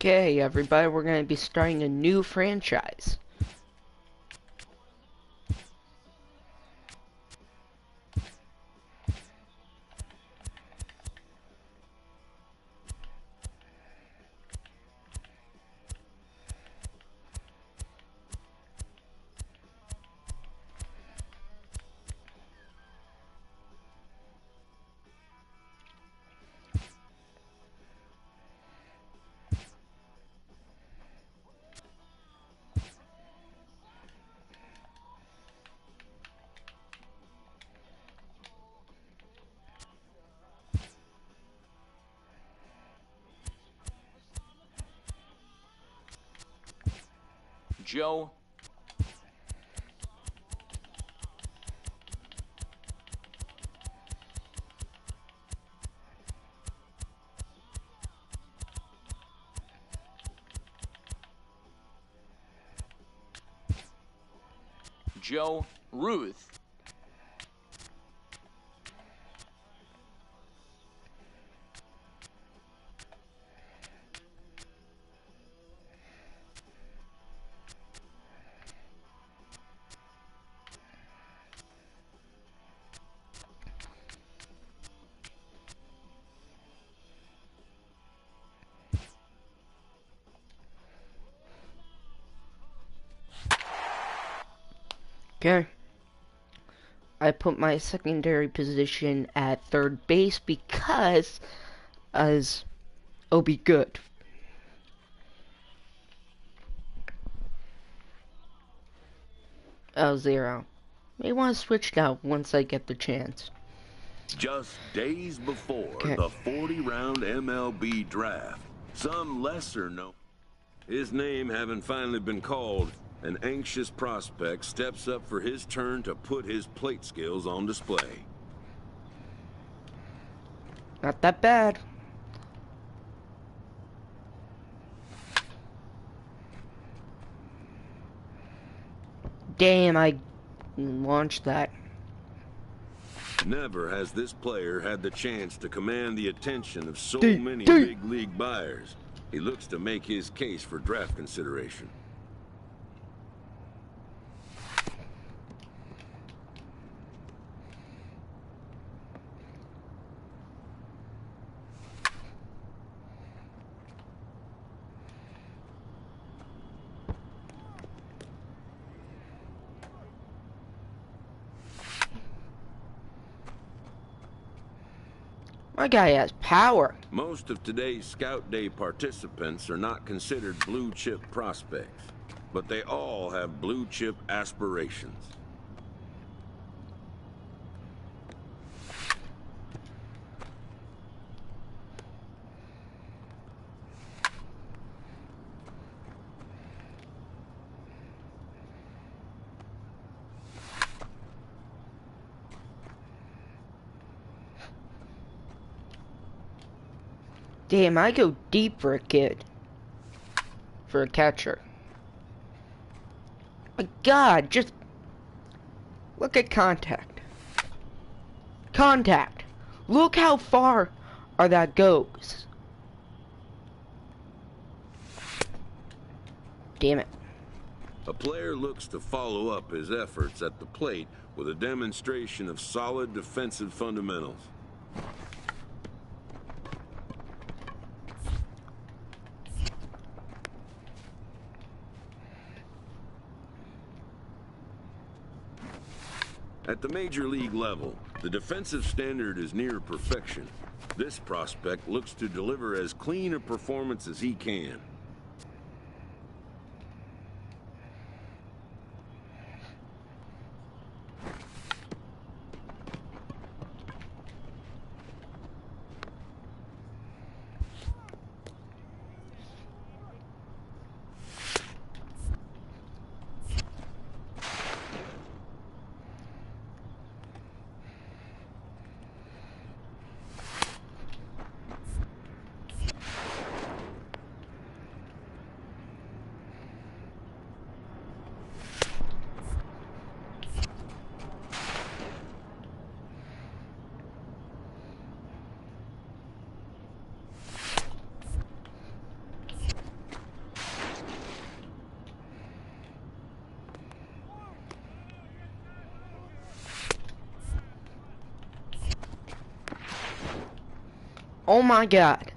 Okay, everybody, we're going to be starting a new franchise. Joe. Joe Ruth. Okay. I put my secondary position at third base because as I'll be good. Oh, 0. May want to switch now once I get the chance. Just days before Okay. the 40-round MLB draft, some lesser known, his name having finally been called, an anxious prospect steps up for his turn to put his plate skills on display. Not that bad. Damn, I launched that. Never has this player had the chance to command the attention of so Deep, many deep. big league buyers. He looks to make his case for draft consideration. My guy has power. Most of today's Scout Day participants are not considered blue-chip prospects, but they all have blue-chip aspirations. Damn, I go deep for a kid. For a catcher. My God, just look at contact. Contact. Look how far that goes. Damn it. A player looks to follow up his efforts at the plate with a demonstration of solid defensive fundamentals. At the major league level, the defensive standard is near perfection. This prospect looks to deliver as clean a performance as he can. Oh my god.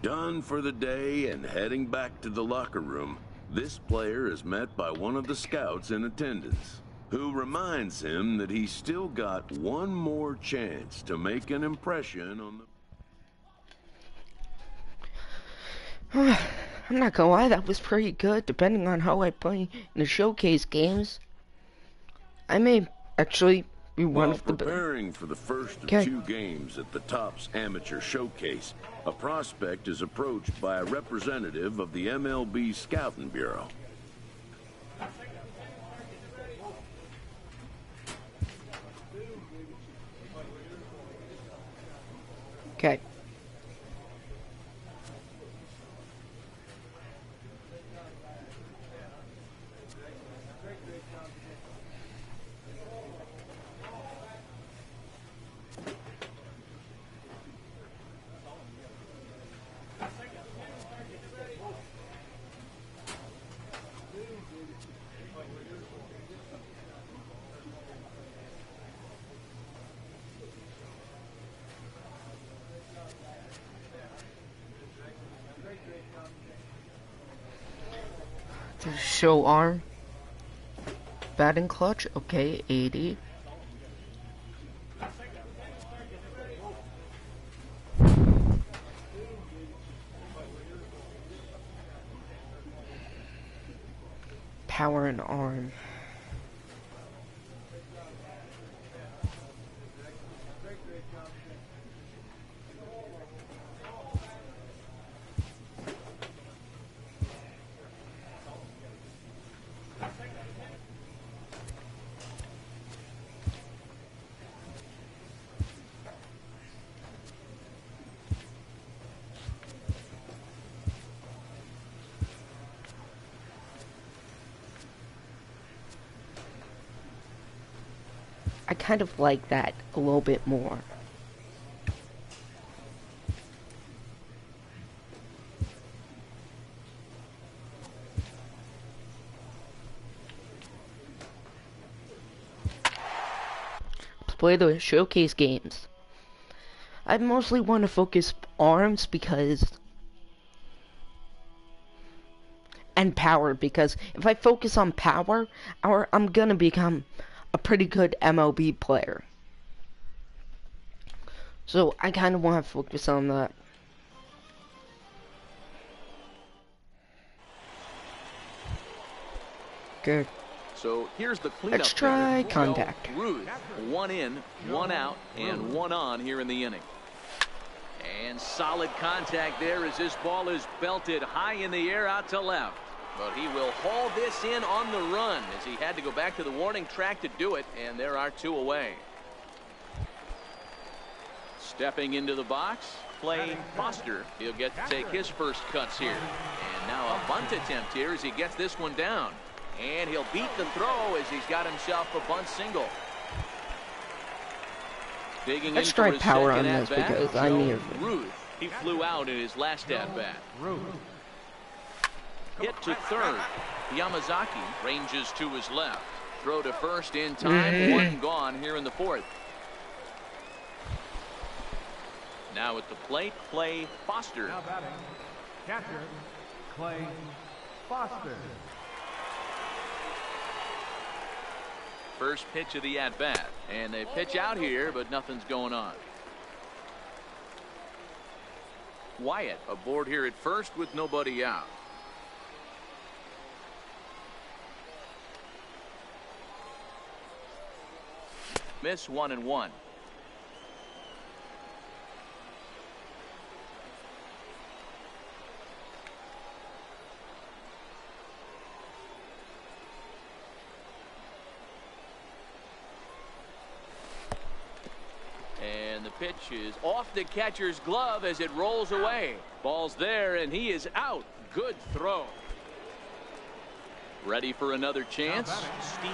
Done for the day and heading back to the locker room, this player is met by one of the scouts in attendance, who reminds him that he's still got one more chance to make an impression on the... I'm not gonna lie, that was pretty good. Depending on how I play in the showcase games, I may actually be one While of the preparing for the first of 2 games at the Topps Amateur Showcase, a prospect is approached by a representative of the MLB Scouting Bureau. Okay. Show arm. Batting clutch. Okay, 80. Power and arm. I kind of like that a little bit more. Play the showcase games. I mostly want to focus arms because... and power, because if I focus on power, I'm gonna become a pretty good MLB player. So I kind of want to focus on that. Good. So here's the cleanup. Let's try hitter, contact. Joe Ruth. 1 in, 1 out, and 1 on here in the inning. And solid contact there as this ball is belted high in the air out to left. But he will haul this in on the run as he had to go back to the warning track to do it, and there are 2 away. Stepping into the box, Clay Foster. He'll get to take his first cuts here. And now a bunt attempt here as he gets this one down. And he'll beat the throw as he's got himself a bunt single. Digging Let's in try for his power on second this at-bat, because I'm Joe near. Ruth. He flew out in his last at-bat. Hit to third. Yamazaki ranges to his left. Throw to first in time. 1 gone here in the 4th. Now at the plate, Clay Foster. Now batting, catcher, Clay Foster. First pitch of the at-bat. And they pitch out here, but nothing's going on. Wyatt aboard here at first with nobody out. Miss 1-1. pitch is off the catcher's glove as it rolls away. Ball's there, and he is out. Good throw. Ready for another chance? Steve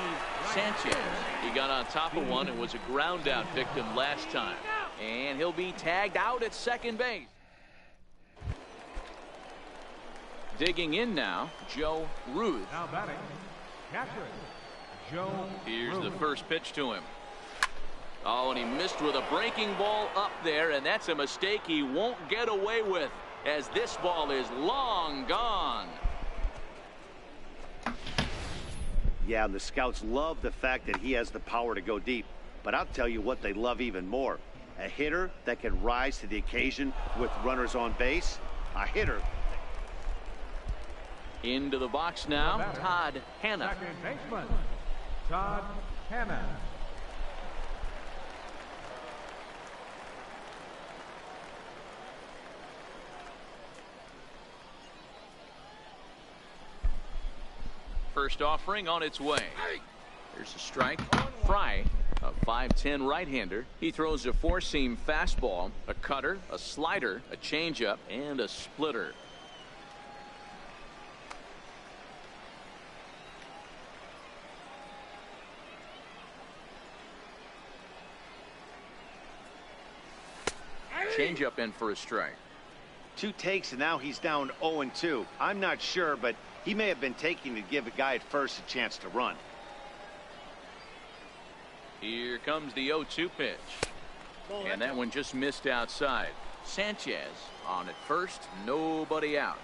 Sanchez. He got on top of one and was a ground out victim last time. And he'll be tagged out at second base. Digging in now, Joe Ruth. Now batting, catcher, Joe Here's the Ruth. first pitch to him. Oh, and he missed with a breaking ball up there, and that's a mistake he won't get away with, as this ball is long gone. Yeah, and the scouts love the fact that he has the power to go deep. But I'll tell you what they love even more. A hitter that can rise to the occasion with runners on base. A hitter. Into the box now, Todd Hanna. Second baseman, Todd Hanna. First offering on its way. There's a strike. Fry, a 5'10" right-hander. He throws a four-seam fastball, a cutter, a slider, a changeup, and a splitter. Changeup in for a strike. 2 takes, and now he's down 0-2. I'm not sure, but he may have been taking to give a guy at first a chance to run. Here comes the 0-2 pitch. And that one just missed outside. Sanchez on at first, nobody out.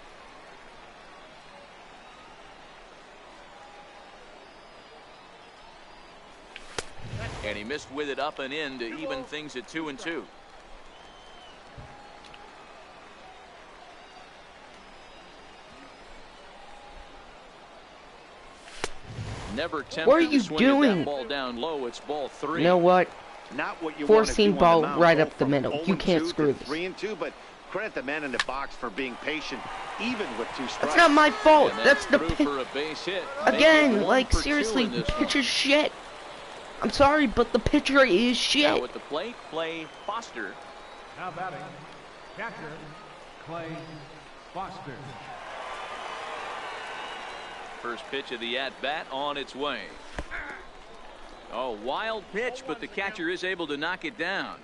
And he missed with it up and in to even things at 2-2. Never tempted What are you to swing doing? that ball down low. It's ball 3. You know what? Not what you Four-seam want to do ball on the mound. right Go up the from middle. You 0-2 can't to screw this. 3-2, but credit the man in the box for being patient, even with 2 strikes. That's not my fault. And That's the through pitch. for a base hit. Make it Again, 1 like for 2 seriously, in the this one. pitcher's shit. I'm sorry, but the pitcher is Now shit. at the plate, Clay Foster. Now batting, catcher, Clay Foster. First pitch of the at-bat on its way. Oh, wild pitch, but the catcher is able to knock it down.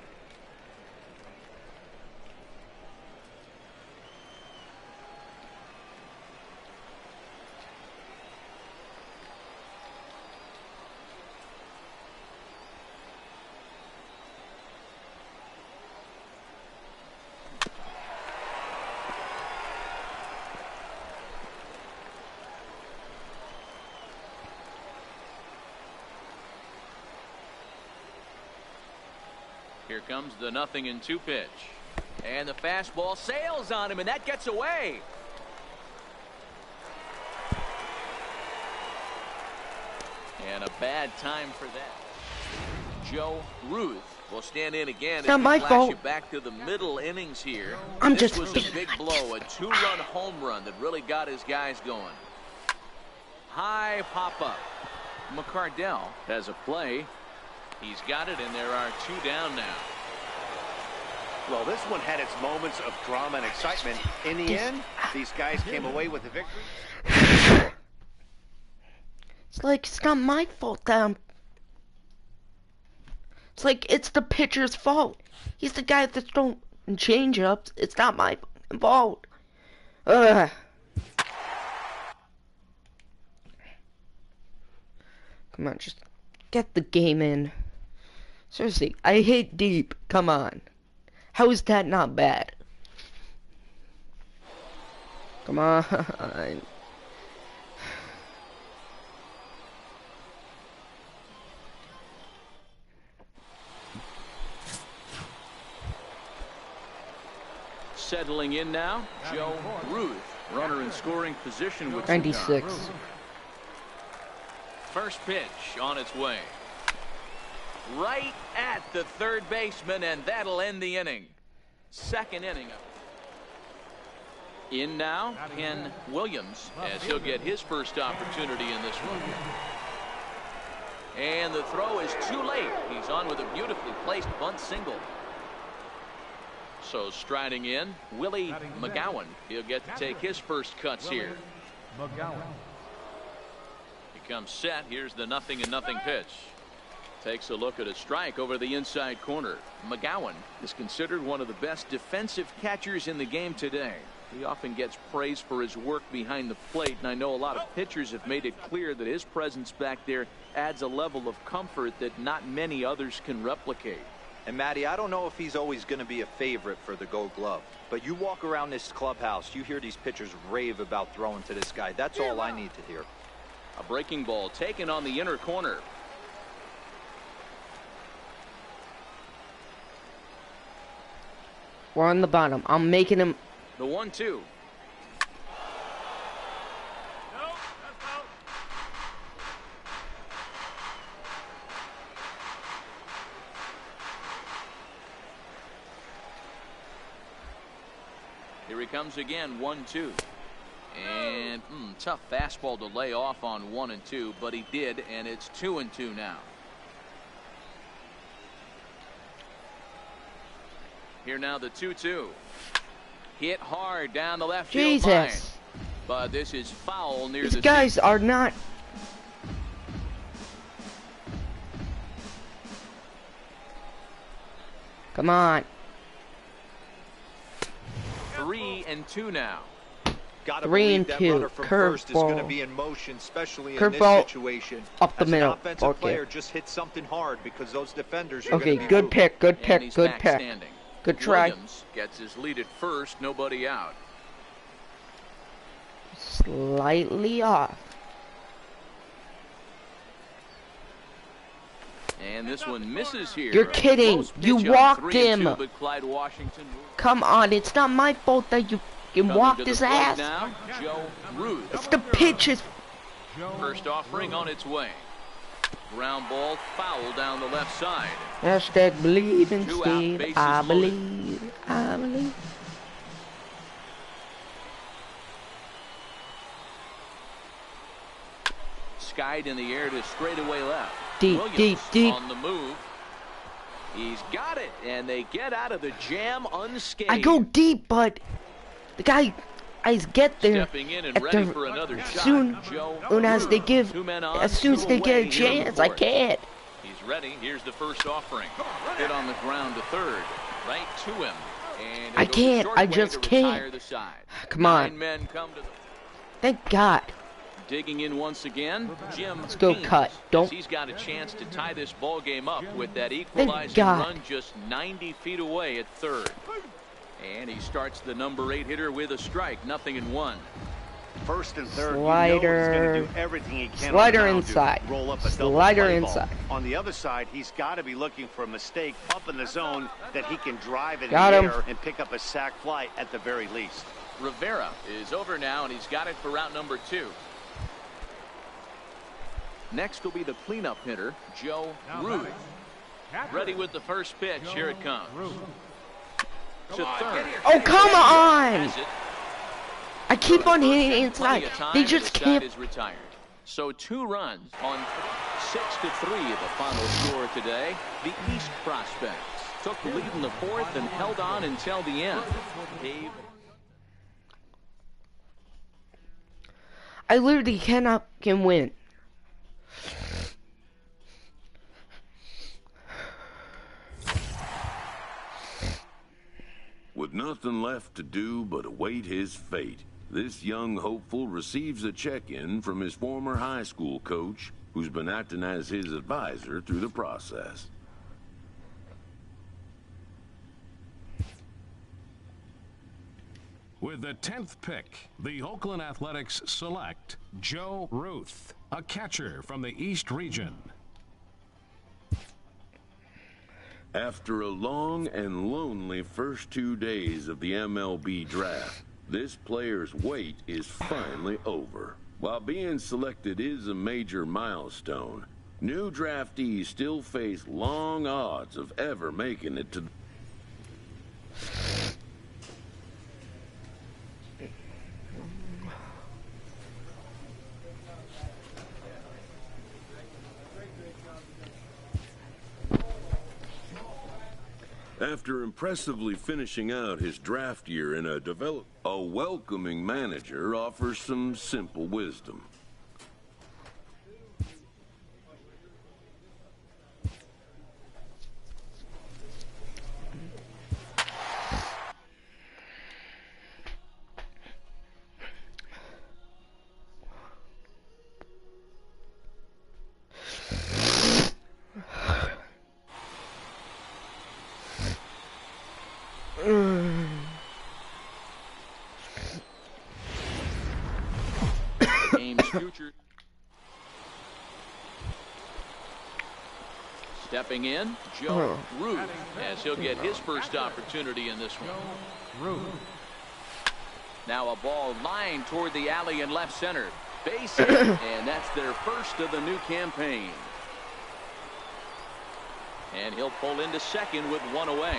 Here comes the 0-2 pitch. And the fastball sails on him, and that gets away. And a bad time for that. Joe Ruth will stand in again. Not my fault. You back to the middle innings here. I'm This just was a being big nice. blow, a 2-run home run that really got his guys going. High pop-up. McCardell has a play. He's got it, and there are 2 down now. Well, this one had its moments of drama and excitement. In the end, these guys came away with the victory. It's like it's not my fault that It's like it's the pitcher's fault. He's the guy that's throwing change-ups. It's not my fault. Ugh. Come on, just get the game in. Seriously, I hit deep. Come on. How is that not bad? Come on. Settling in now, Joe Ruth, runner in scoring position with 96. First pitch on its way. Right at the third baseman, and that'll end the inning. Second inning. In now, Ken Williams, as he'll get his first opportunity in this one. And the throw is too late. He's on with a beautifully placed bunt single. So striding in, Willie McGowan. He'll get to take his first cuts here. McGowan. He comes set. Here's the 0-0 pitch. Takes a look at a strike over the inside corner. McGowan is considered one of the best defensive catchers in the game today. He often gets praise for his work behind the plate, and I know a lot of pitchers have made it clear that his presence back there adds a level of comfort that not many others can replicate. And Matty, I don't know if he's always going to be a favorite for the Gold Glove, but you walk around this clubhouse, you hear these pitchers rave about throwing to this guy. That's all I need to hear. A breaking ball taken on the inner corner. We're on the bottom. I'm making him. The 1-2. Here he comes again, 1-2. And tough fastball to lay off on 1 and 2, but he did, and it's 2 and 2 now. Here now the 2-2. Hit hard down the left field line. But this is foul near the These guys are not. Come on. 3 and 2 now. Got to 3 believe and that 2. runner from first is going to Curveball. be in motion, especially in this Curveball situation. up the As middle. An offensive Okay. player just hit something hard because those defenders are Okay, going to be good moving. pick, good And pick, he's good back pick. standing. Good try. Williams gets his lead at first, nobody out. Slightly off. And this one misses here. You're kidding. Close You pitch on walked 3 and 2, him. but Clyde Washington Come on, it's not my fault that you coming walked to the his plate ass. Now, Joe Ruth. It's the pitches. First offering on its way. Ground ball foul down the left side. Hashtag believe in 2 out, Steve. bases I loaded. believe. I believe. Skied in the air to straightaway left. Deep, Williams deep, deep. on the move. He's got it, and they get out of the jam unscathed. I go deep, but the guy, I get there Stepping in and at ready the for another shot. soon, Joe soon as they Ruth. give, 2 men on, as soon as 2 they get away a here in the chance, I fourth. can't. He's ready. Here's the first offering. Hit on the ground to third. Right to him. And I it goes a can't. short I way just to can't. retire the side. Come on. 9 men come to the... Thank God. Digging in once again, Jim Let's go Haynes, cut. Don't- as he's got a chance to tie this ball game up with that equalizing God. run just 90 feet away at third. And he starts the number 8 hitter with a strike, 0-1. First and third, Slider. you know he's going to do everything he can. Slider on the mound to inside. roll up a double Slider play ball. inside. On the other side, he's got to be looking for a mistake up in the zone that he can drive in Got the him. air and pick up a sac fly at the very least. Rivera is over now, and he's got it for route number 2. Next will be the cleanup hitter, Joe Ruth. Ready with the first pitch. Here it comes. To third. Oh, come on! Has it. I keep on hitting Plenty inside. of time, They and just the side can't. is retired. So 2 runs on 6-3, the final score today. The East Prospects took the lead in the 4th and held on until the end. Dave. I literally can win. With nothing left to do but await his fate, this young hopeful receives a check-in from his former high school coach, who's been acting as his advisor through the process. With the 10th pick, the Oakland Athletics select Joe Ruth, a catcher from the East Region. After a long and lonely first 2 days of the MLB draft, this player's wait is finally over. While being selected is a major milestone, new draftees still face long odds of ever making it to After impressively finishing out his draft year in a welcoming manager offers some simple wisdom. Game's future. Stepping in, Joe Ruth, as he'll get his first opportunity in this one. Ruth. Now a ball lined toward the alley in left center. Base hit, and that's their first of the new campaign. And he'll pull into second with one away.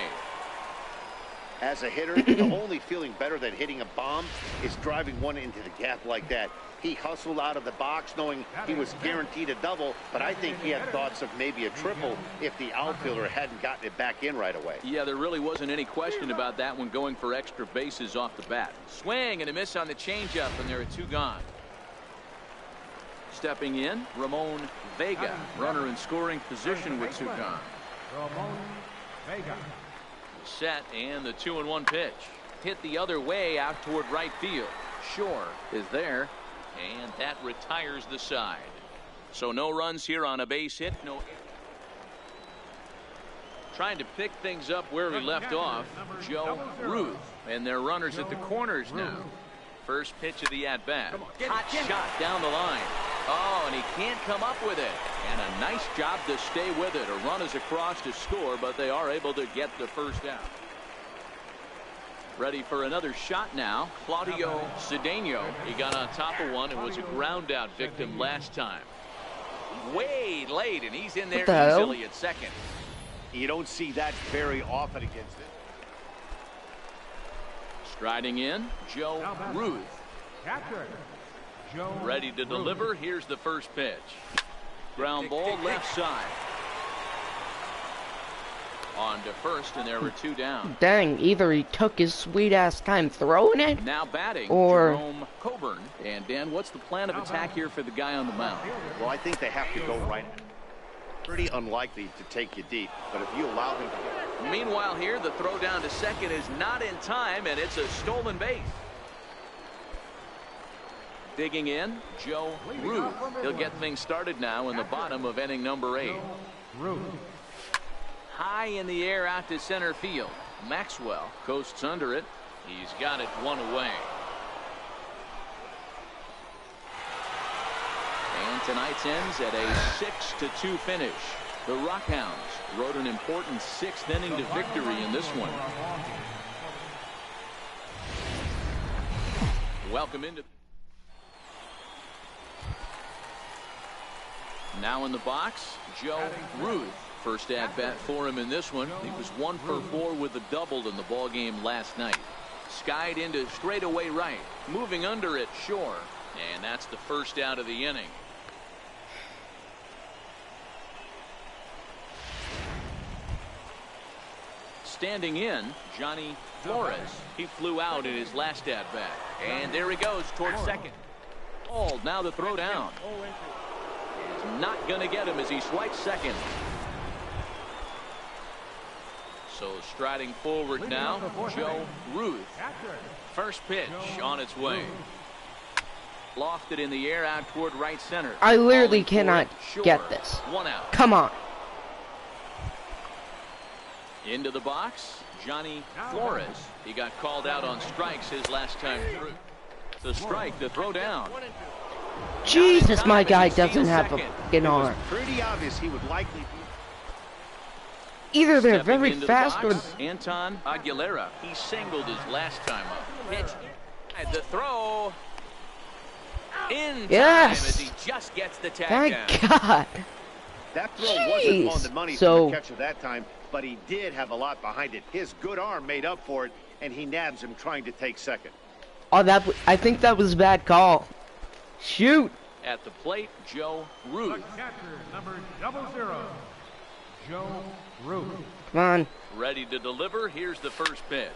As a hitter, the only feeling better than hitting a bomb is driving one into the gap like that. He hustled out of the box knowing he was guaranteed a double, but I think he had thoughts of maybe a triple if the outfielder hadn't gotten it back in right away. Yeah, there really wasn't any question about that one going for extra bases off the bat. Swing and a miss on the changeup, and there are two gone. Stepping in, Ramon Vega, runner in scoring position with two gone. Ramon Vega. Set, and the 2-1 pitch. Hit the other way out toward right field. Shore is there, and that retires the side. So no runs here on a base hit. No. Trying to pick things up where we left off, Joe Ruth, and their runners at the corners now. First pitch of the at-bat. Hot shot down the line. Oh, and he can't come up with it. And a nice job to stay with it. A run is across to score, but they are able to get the first out. Ready for another shot now. Claudio Cedeno. He got on top of one and was a ground out victim last time. Way late, and he's in there easily at second. You don't see that very often against it. Striding in, Joe Ruth. Catcher. Joe Ready to deliver. Here's the first pitch. Ground ball left side. On to first, and there were two down. Dang, either he took his sweet ass time throwing it, Now batting, or Jerome Coburn. And Dan, what's the plan of attack here for the guy on the mound? Well, I think they have to go right. Pretty unlikely to take you deep, but if you allow him to. Meanwhile here, the throw down to second is not in time, and it's a stolen base. Digging in, Joe Ruth. He'll get things started now in the bottom of inning number 8. Ruth. High in the air out to center field. Maxwell coasts under it. He's got it one away. And tonight's ends at a 6-2 finish. The Rockhounds rode an important 6th inning to victory in this one. Welcome into. Now in the box, Joe Ruth. First at bat for him in this one. He was 1 for 4 with a double in the ball game last night. Skied into straightaway right. Moving under it, Shore. And that's the first out of the inning. Standing in, Johnny Flores. He flew out in his last at bat. And there he goes towards second. Oh, now the throw down. It's not going to get him as he swipes second. So striding forward now, Joe Ruth. First pitch on its way. Lofted in the air out toward right center. I literally cannot get this. 1 out. Come on. Into the box, Johnny Flores. He got called out on strikes his last time through. The strike, the throw down. Jesus, my guy doesn't have a fucking arm. Pretty obvious he would likely be. Either they're very fast or. Anton Aguilera. He singled his last time up. Pitch. The throw. In time as he just gets the tag down. Thank God. That throw wasn't on the money for the catcher that time, but he did have a lot behind it. His good arm made up for it, and he nabs him trying to take second. Oh, I think that was a bad call. Shoot. At the plate, Joe Ruth. Catcher number 00, Joe Ruth. Come on. Ready to deliver. Here's the first pitch.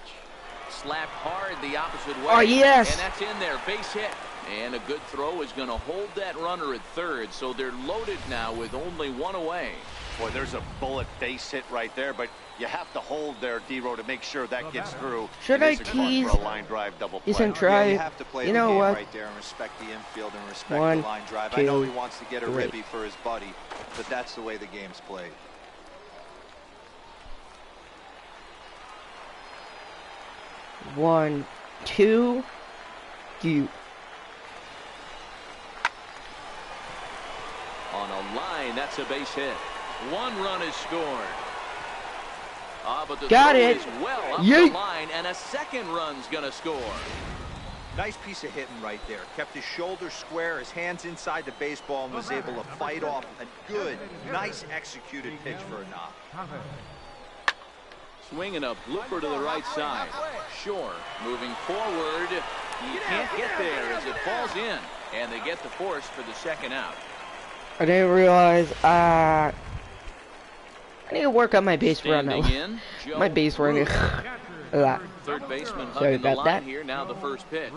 Slapped hard the opposite way. Oh, yes. And that's in there. Base hit. And a good throw is going to hold that runner at third. So they're loaded now with only one away. Boy, there's a bullet base hit right there, but you have to hold there, D-Row, to make sure that gets through. Should It I is a run tease? for a line drive double play. Isn't Yeah, try. you have to play You the know game what? right there and respect the infield and respect One, the line drive. I know he two, wants to get a three. ribby for his buddy, but that's the way the game's played. One, two, you. On a line, that's a base hit. One run is scored. But the Got throw it. is well up Yeet. the line, and a second run's going to score. Nice piece of hitting right there. Kept his shoulders square, his hands inside the baseball, and was able to fight off a good, nice executed pitch for a knock. Convert. Swinging a blooper to the right side. Shore moving forward. He can't get there as it falls in, and they get the force for the second out. I didn't realize. I need to work on my base running. Standing in, Joe My base running. Ruth. A lot. Third baseman Sorry hugging the about line that. here. Now the first pitch.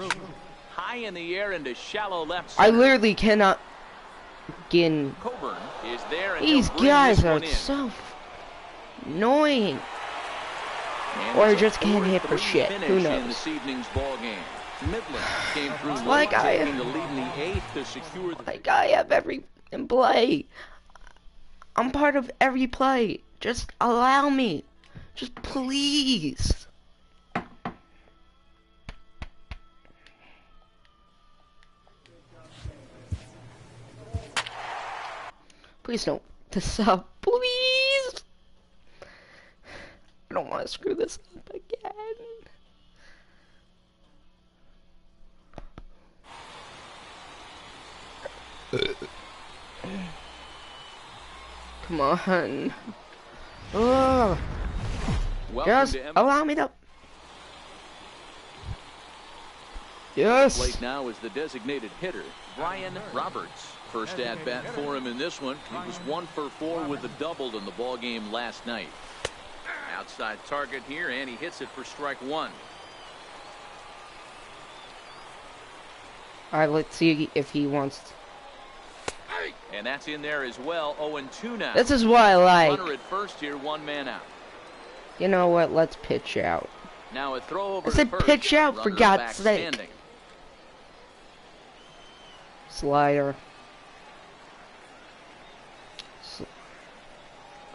High in the air into shallow left I center. literally cannot get. Coburn is there, and These he'll bring guys this are one in. so annoying. And Or it's a just can't hit for 4-3 shit. Who finish in knows? this evening's ball game. Midland came through Like late, I- taking the lead in the eighth to secure the Like I have every in play. I'm part of every play. Just allow me. Just please. Please don't. This up, please. I don't want to screw this up again. Come on. Oh, welcome just to allow me to. Yes. plate now is the designated hitter, Brian Roberts. First at bat for him in this one. He was 1 for 4 with a double in the ball game last night. Outside target here, and he hits it for strike one. All right, let's see if he wants. And that's in there as well. 0-2 now. This is what I like. Runner at first here, one man out. You know what? Let's pitch out. Now a throw over I to said first. pitch out, for Runner God's back sake. standing. Slider.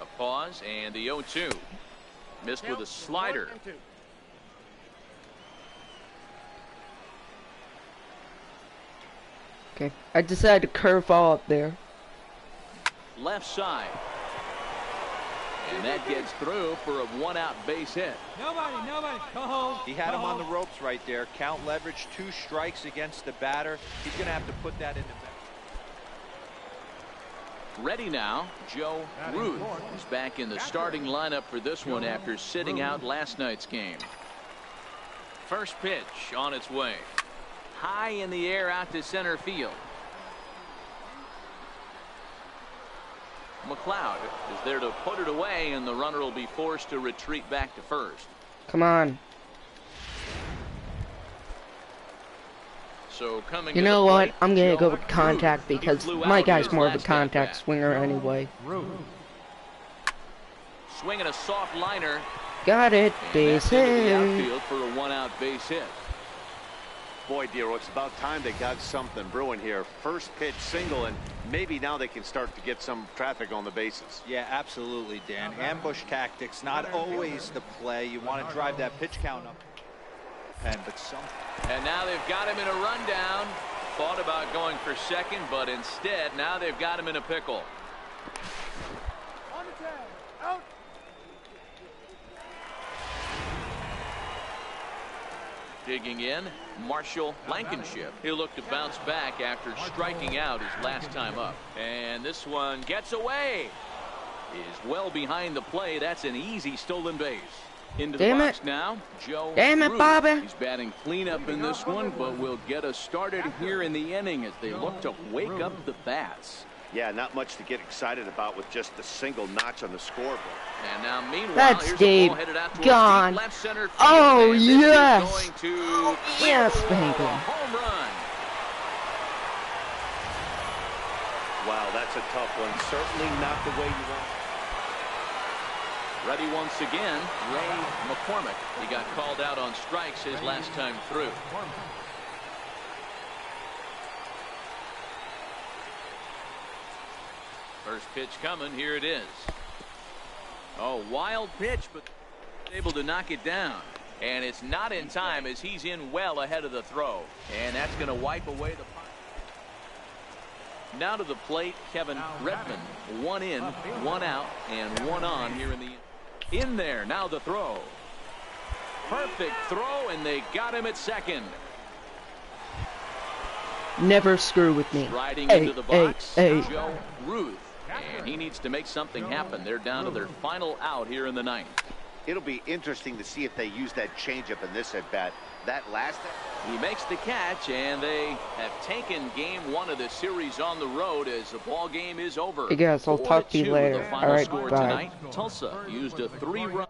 A pause and the 0-2. Missed with a slider. Okay. I decided to curveball up there. Left side. And that gets through for a one-out base hit. Nobody, go home. He had him on the ropes right there. Count leverage, 2 strikes against the batter. He's going to have to put that in the back. Ready now, Joe Ruth is back in the starting lineup for this one after sitting out last night's game. First pitch on its way. High in the air out to center field. McLeod is there to put it away, and the runner will be forced to retreat back to first. Come on. So coming You to know the what? plate, I'm gonna Joe go with contact Ruth. He because flew my out guy's his more of a last contact at-bat. swinger anyway. Ruth. Swinging a soft liner. Got it. And Base that's into the hit. outfield for a one-out base hit. Boy, Dero, it's about time they got something brewing here. First pitch single, and maybe now they can start to get some traffic on the bases. Yeah, absolutely, Dan. Ambush tactics, not always the play. You want to drive that pitch count up. But some. And now they've got him in a rundown. Thought about going for second, but instead now they've got him in a pickle. Digging in, Marshall Blankenship. He'll look to bounce back after striking out his last time up. And this one gets away. Is well behind the play. That's an easy stolen base. Into the Damn box it. now, Joe Damn it, Ruth. Bobby. He's batting cleanup in this one, but will get us started here in the inning as they look to wake up the bats. Yeah, not much to get excited about with just a single notch on the scoreboard. And now, meanwhile, That's here's deep. a ball headed out towards Gone. deep left center field. Oh, And this yes. is going to Yes, a baby. home run. Wow, that's a tough one. Certainly not the way you want. Ready once again, Ray McCormick. He got called out on strikes his last time through. First pitch coming. Here it is. Oh, wild pitch, but able to knock it down. And it's not in time as he's in well ahead of the throw. And that's going to wipe away the punt. Now to the plate, Kevin Redmond. One in, one out, and one on here in the in there. Now the throw. Perfect throw, and they got him at second. Never screw with me. Riding Hey, into the box, hey. Joe Ruth. And he needs to make something happen. They're down to their final out here in the ninth. It'll be interesting to see if they use that changeup in this at-bat. That last... He makes the catch, and they have taken game one of the series on the road as the ball game is over. Hey guys, I'll talk to you 4-2 later. The final Alright, score bye. tonight. Tulsa used a 3-run